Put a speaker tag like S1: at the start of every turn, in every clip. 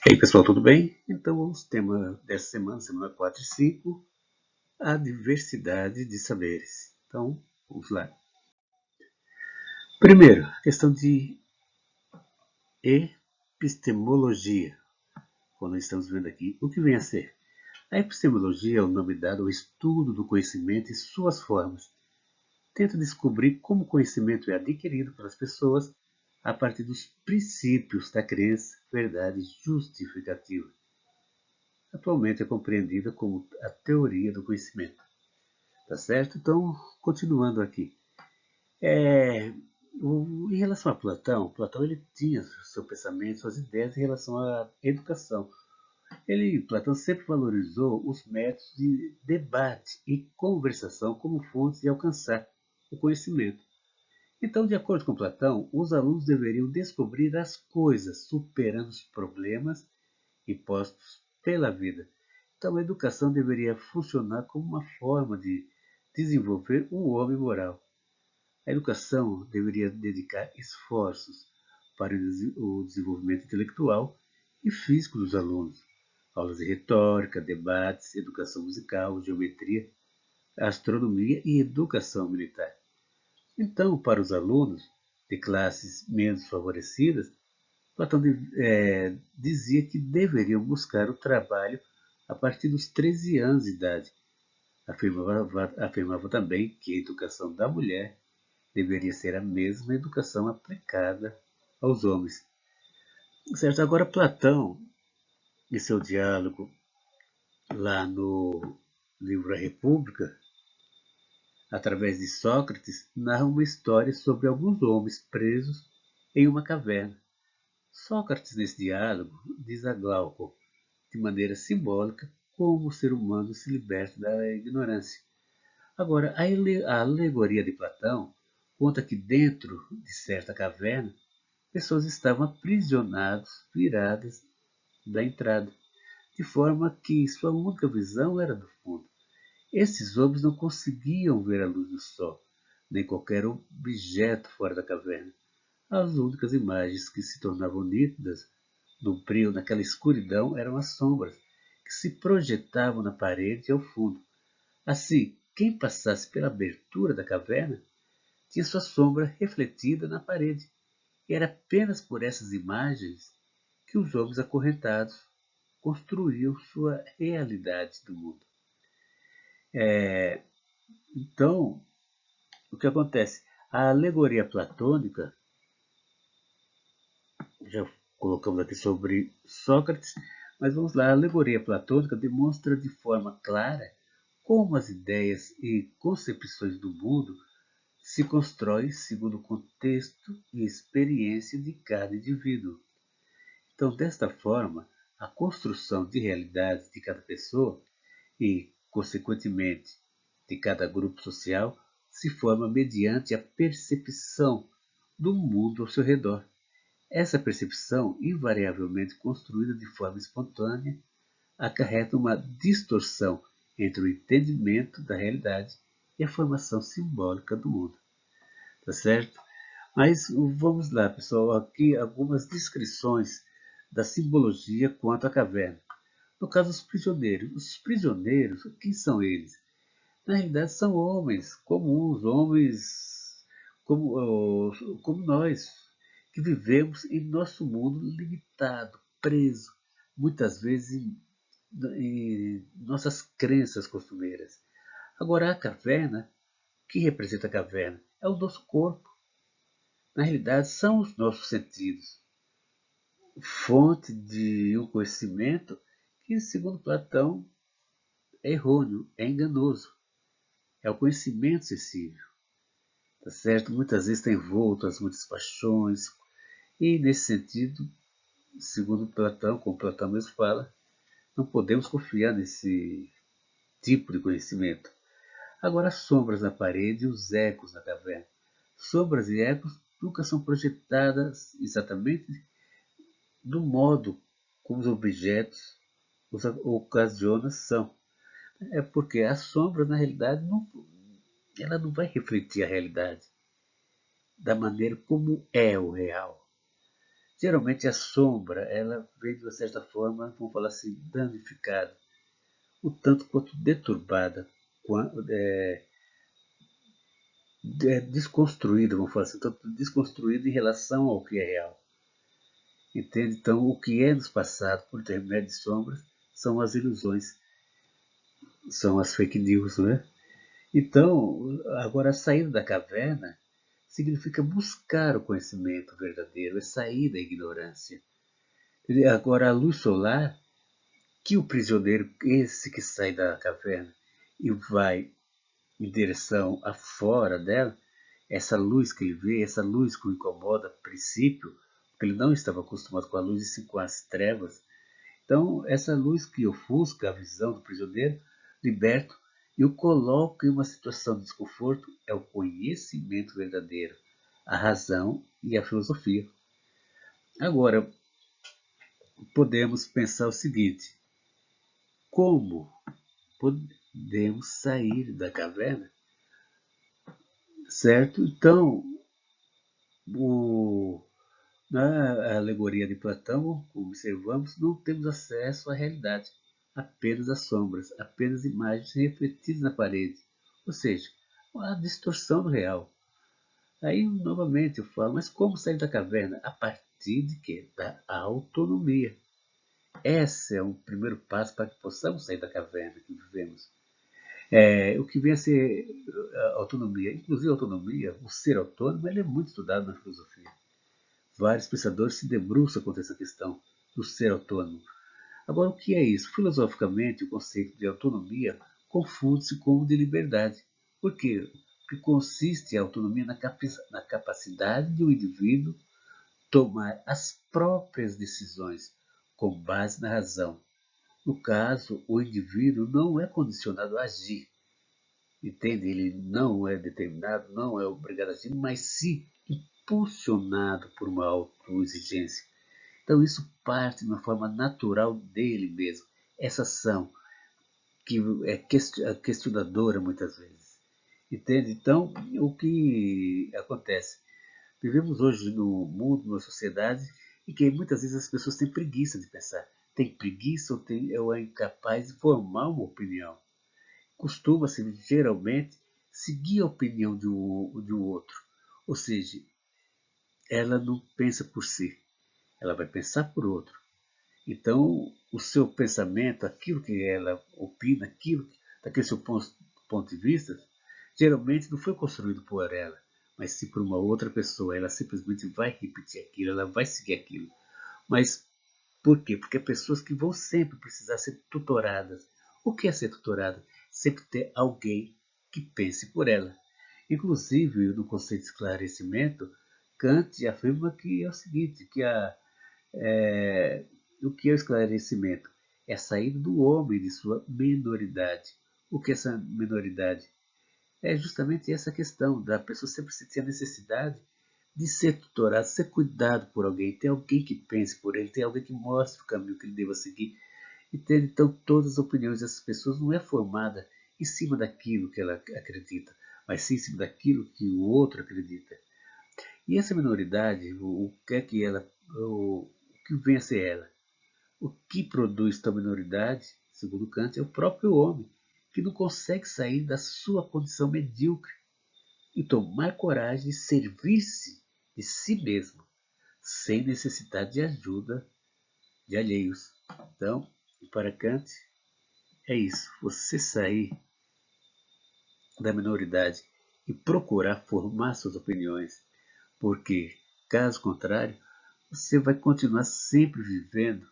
S1: E aí pessoal, tudo bem? Então vamos tema dessa semana, semana 4 e 5, a diversidade de saberes. Então, vamos lá. Primeiro, a questão de epistemologia. Quando estamos vendo aqui, o que vem a ser? A epistemologia é o nome dado ao estudo do conhecimento e suas formas. Tenta descobrir como o conhecimento é adquirido pelas pessoas a partir dos princípios da crença, verdade justificativa. Atualmente é compreendida como a teoria do conhecimento. Tá certo? Então, continuando aqui. Em relação a Platão, Platão ele tinha seu pensamento, suas ideias em relação à educação. Platão sempre valorizou os métodos de debate e conversação como fontes de alcançar o conhecimento. Então, de acordo com Platão, os alunos deveriam descobrir as coisas, superando os problemas impostos pela vida. Então, a educação deveria funcionar como uma forma de desenvolver um homem moral. A educação deveria dedicar esforços para o desenvolvimento intelectual e físico dos alunos. Aulas de retórica, debates, educação musical, geometria, astronomia e educação militar. Então, para os alunos de classes menos favorecidas, Platão dizia que deveriam buscar o trabalho a partir dos 13 anos de idade. Afirmava também que a educação da mulher deveria ser a mesma educação aplicada aos homens. Certo? Agora, Platão, em seu diálogo lá no livro A República, através de Sócrates, narra uma história sobre alguns homens presos em uma caverna. Sócrates, nesse diálogo, diz a Glauco, de maneira simbólica, como o ser humano se liberta da ignorância. Agora, a alegoria de Platão conta que dentro de certa caverna, pessoas estavam aprisionadas, viradas da entrada, de forma que sua única visão era do fundo. Esses homens não conseguiam ver a luz do sol, nem qualquer objeto fora da caverna. As únicas imagens que se tornavam nítidas no brilho, naquela escuridão, eram as sombras que se projetavam na parede e ao fundo. Assim, quem passasse pela abertura da caverna tinha sua sombra refletida na parede. E era apenas por essas imagens que os homens acorrentados construíam sua realidade do mundo. Então, o que acontece? A alegoria platônica, já colocamos aqui sobre Sócrates, mas vamos lá, a alegoria platônica demonstra de forma clara como as ideias e concepções do mundo se constroem segundo o contexto e experiência de cada indivíduo. Então, desta forma, a construção de realidades de cada pessoa e, consequentemente, de cada grupo social se forma mediante a percepção do mundo ao seu redor. Essa percepção, invariavelmente construída de forma espontânea, acarreta uma distorção entre o entendimento da realidade e a formação simbólica do mundo. Tá certo? Mas vamos lá, pessoal, aqui algumas descrições da simbologia quanto à caverna. No caso, os prisioneiros. Os prisioneiros, quem são eles? Na realidade, são homens comuns, homens como nós, que vivemos em nosso mundo limitado, preso, muitas vezes em nossas crenças costumeiras. Agora, a caverna, o que representa a caverna? É o nosso corpo. Na realidade, são os nossos sentidos, fonte de um conhecimento que, segundo Platão, é errôneo, é enganoso. É o conhecimento sensível. Tá certo? Muitas vezes está envolto as muitas paixões, e nesse sentido, segundo Platão, como Platão mesmo fala, não podemos confiar nesse tipo de conhecimento. Agora, as sombras na parede e os ecos na caverna. Sombras e ecos nunca são projetadas exatamente do modo como os objetos os ocasionação. É porque a sombra, na realidade, ela não vai refletir a realidade da maneira como é o real. Geralmente a sombra, ela vem de uma certa forma, vamos falar assim, danificada, o tanto quanto deturbada, desconstruída, vamos falar assim, tanto desconstruída em relação ao que é real. Entende? Então, o que é nos passado por intermédio de sombras são as ilusões, são as fake news, né? Então, agora a saída da caverna significa buscar o conhecimento verdadeiro, é sair da ignorância. Agora, a luz solar, que o prisioneiro, esse que sai da caverna e vai em direção a fora dela, essa luz que ele vê, essa luz que o incomoda a princípio, porque ele não estava acostumado com a luz e sim com as trevas. Então, essa luz que ofusca a visão do prisioneiro, liberto, e o coloca em uma situação de desconforto, é o conhecimento verdadeiro, a razão e a filosofia. Agora, podemos pensar o seguinte: como podemos sair da caverna? Certo? Então, na alegoria de Platão, como observamos, não temos acesso à realidade, apenas às sombras, apenas imagens refletidas na parede, ou seja, a distorção do real. Aí, novamente, eu falo, mas como sair da caverna? A partir de quê? Da autonomia. Esse é o primeiro passo para que possamos sair da caverna que vivemos. O que vem a ser a autonomia. Inclusive, a autonomia, o ser autônomo, ele é muito estudado na filosofia. Vários pensadores se debruçam contra essa questão do ser autônomo. Agora, o que é isso? Filosoficamente, o conceito de autonomia confunde-se com o de liberdade. Por quê? Porque consiste a autonomia na capacidade de um indivíduo tomar as próprias decisões com base na razão. No caso, o indivíduo não é condicionado a agir, entende? Ele não é determinado, não é obrigado a agir, mas sim impulsionado por uma autoexigência. Então isso parte de uma forma natural dele mesmo, essa ação que é questionadora muitas vezes. Entende? Então, o que acontece? Vivemos hoje no mundo, numa sociedade, em que muitas vezes as pessoas têm preguiça de pensar. Tem preguiça ou é incapaz de formar uma opinião. Costuma-se, geralmente, seguir a opinião de um outro. Ou seja, ela não pensa por si, ela vai pensar por outro. Então, o seu pensamento, aquilo que ela opina, daquele seu ponto de vista, geralmente não foi construído por ela, mas sim por uma outra pessoa. Ela simplesmente vai repetir aquilo, ela vai seguir aquilo. Mas por quê? Porque é pessoas que vão sempre precisar ser tutoradas. O que é ser tutorada? Sempre ter alguém que pense por ela. Inclusive, no conceito de esclarecimento, Kant afirma que é o seguinte, é, o que é o esclarecimento? É a saída do homem de sua minoridade. O que é essa minoridade? É justamente essa questão da pessoa sempre sentir a necessidade de ser tutorado, ser cuidado por alguém, ter alguém que pense por ele, ter alguém que mostre o caminho que ele deva seguir. Entende? Então, todas as opiniões dessas pessoas não é formada em cima daquilo que ela acredita, mas sim em cima daquilo que o outro acredita. E essa minoridade, o que é que ela, o que vem a ser ela? O que produz tal minoridade, segundo Kant, é o próprio homem, que não consegue sair da sua condição medíocre e tomar coragem de servir-se de si mesmo, sem necessidade de ajuda de alheios. Então, para Kant, é isso. Você sair da minoridade e procurar formar suas opiniões, porque, caso contrário, você vai continuar sempre vivendo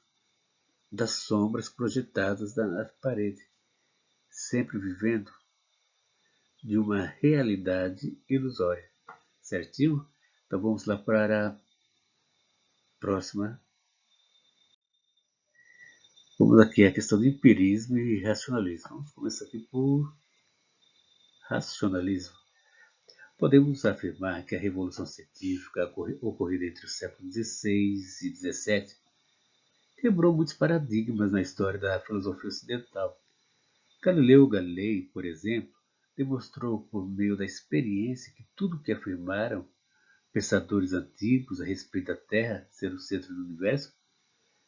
S1: das sombras projetadas na parede, sempre vivendo de uma realidade ilusória. Certinho? Então vamos lá para a próxima. Vamos aqui a questão de empirismo e racionalismo. Vamos começar aqui por racionalismo. Podemos afirmar que a revolução científica ocorrida entre os séculos XVI e XVII quebrou muitos paradigmas na história da filosofia ocidental. Galileu Galilei, por exemplo, demonstrou por meio da experiência que tudo o que afirmaram pensadores antigos a respeito da Terra ser o centro do universo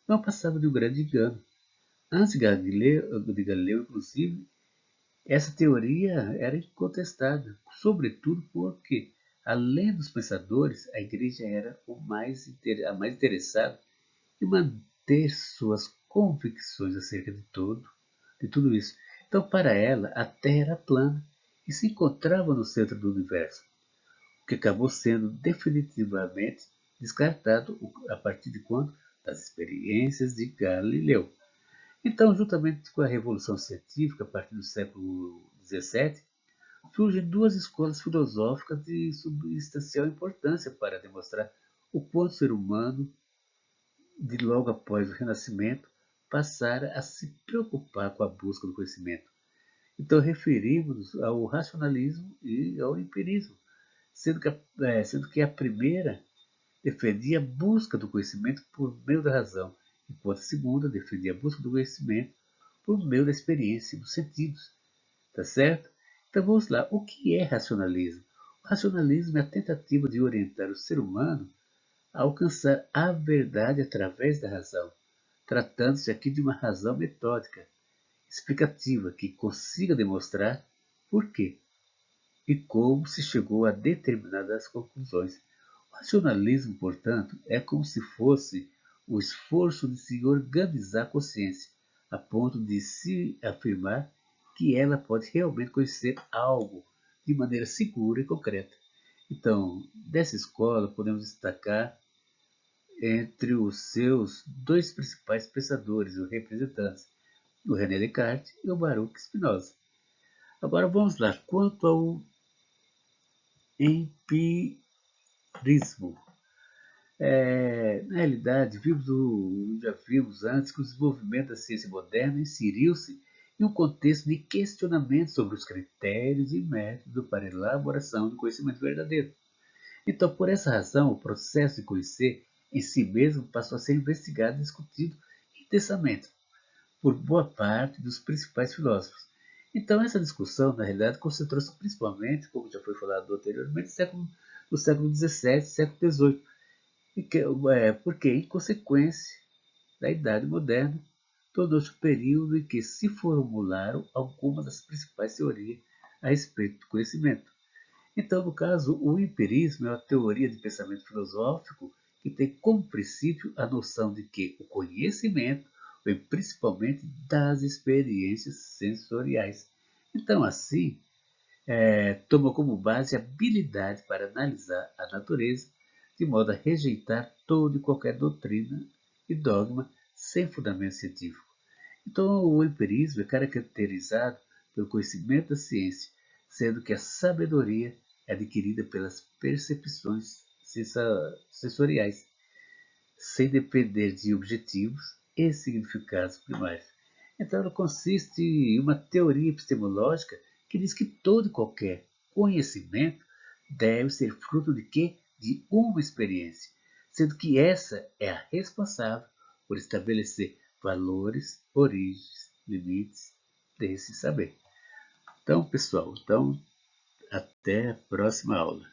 S1: não passava de um grande engano. Antes de Galileu, inclusive, essa teoria era incontestada, sobretudo porque, além dos pensadores, a Igreja era a mais interessada em manter suas convicções acerca de tudo isso. Então, para ela, a Terra era plana e se encontrava no centro do universo, o que acabou sendo definitivamente descartado a partir de quando? Das experiências de Galileu. Então, juntamente com a Revolução Científica, a partir do século XVII, surgem duas escolas filosóficas de substancial importância para demonstrar o quanto o ser humano, de logo após o Renascimento, passara a se preocupar com a busca do conhecimento. Então, referimos-nos ao racionalismo e ao empirismo, sendo que a primeira defendia a busca do conhecimento por meio da razão, enquanto a segunda defendia a busca do conhecimento por meio da experiência e dos sentidos. Tá certo? Então vamos lá. O que é racionalismo? O racionalismo é a tentativa de orientar o ser humano a alcançar a verdade através da razão, tratando-se aqui de uma razão metódica, explicativa, que consiga demonstrar por quê e como se chegou a determinadas conclusões. O racionalismo, portanto, é como se fosse o esforço de se organizar a consciência, a ponto de se afirmar que ela pode realmente conhecer algo de maneira segura e concreta. Então, dessa escola podemos destacar entre os seus dois principais pensadores ou representantes, o René Descartes e o Baruch Spinoza. Agora vamos lá, quanto ao empirismo. Na realidade, já vimos antes que o desenvolvimento da ciência moderna inseriu-se em um contexto de questionamento sobre os critérios e métodos para a elaboração do conhecimento verdadeiro. Então, por essa razão, o processo de conhecer em si mesmo passou a ser investigado e discutido intensamente por boa parte dos principais filósofos. Então, essa discussão, na realidade, concentrou-se principalmente, como já foi falado anteriormente, no século XVII, século XVIII, porque, em consequência da Idade Moderna, tornou-se o período em que se formularam algumas das principais teorias a respeito do conhecimento. Então, no caso, o empirismo é uma teoria de pensamento filosófico que tem como princípio a noção de que o conhecimento vem principalmente das experiências sensoriais. Então, assim, toma como base a habilidade para analisar a natureza, de modo a rejeitar toda e qualquer doutrina e dogma sem fundamento científico. Então, o empirismo é caracterizado pelo conhecimento da ciência, sendo que a sabedoria é adquirida pelas percepções sensoriais, sem depender de objetivos e significados primários. Então, ela consiste em uma teoria epistemológica que diz que todo e qualquer conhecimento deve ser fruto de quê? De uma experiência, sendo que essa é a responsável por estabelecer valores, origens, limites desse saber. Então, pessoal, até a próxima aula.